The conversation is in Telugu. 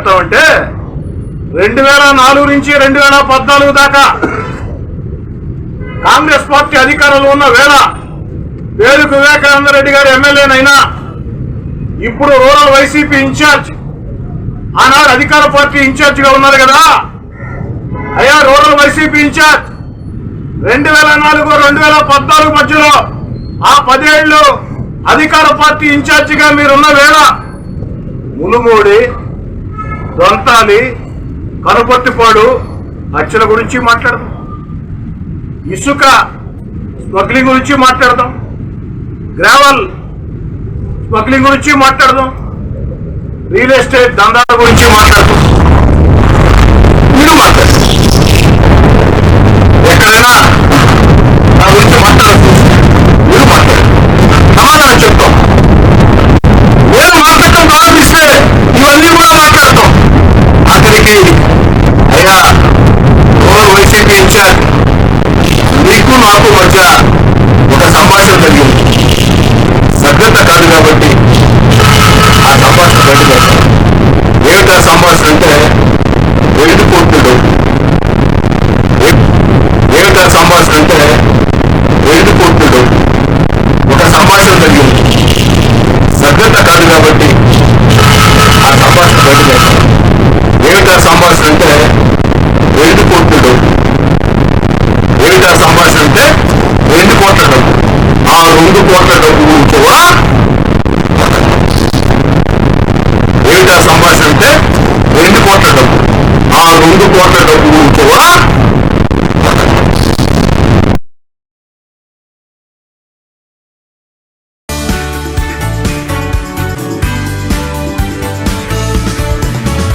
మాట్లాడతామంటే 2004 నుంచి 2014 దాకా కాంగ్రెస్ పార్టీ అధికారంలో ఉన్న వేళ పేరుకు వివేకానంద రెడ్డి గారు ఎమ్మెల్యేనైనా ఇప్పుడు రూరల్ వైసీపీ ఇన్ఛార్జ్, ఆనాడు అధికార పార్టీ ఇన్ఛార్జిగా ఉన్నారు కదా అయ్యా. రూరల్ వైసీపీ ఇన్ఛార్జ్ 2004-2014 మధ్యలో ఆ 10 ఏళ్లు అధికార పార్టీ ఇన్ఛార్జిగా మీరున్న వేళ ములుమూడి, దొంతాలి, కనుపర్తిపాడు హత్యల గురించి మాట్లాడదాం, ఇసుక స్మగ్లింగ్ గురించి మాట్లాడదాం, గ్రావెల్ స్మగ్లింగ్ గురించి మాట్లాడదాం, రియల్ ఎస్టేట్ దందాల గురించి మాట్లాడదాం. మీరు మాట్లాడారు ఎక్కడైనా నా గురించి మాట్లాడచ్చు, మీరు మాట్లాడారు సమాధానం చెప్తాం. నేను మాట్లాడటం ప్రారంభిస్తే ఇవన్నీ కూడా మాట్లాడతాం. ఆఖరికి అయ్యా రూరల్ వైసీపీ ఇన్ఛార్జ్, మీకు నాకు మధ్య ఒక సంభాషణ జరిగింది. సభ్యత కాదు కాబట్టి ఆ సంభాషణ బయటకు ఏమిటా సంభాషణ అంటే వెలుగుకుంటుడు. ఏమిటా సంభాషణ అంటే వెలుగుకుంటుడు. ఒక సంభాషణ జరిగింది. సభ్యత కాదు కాబట్టి ఆ సంభాషణ బయటకు ఏమిటా సంభాషణ అంటే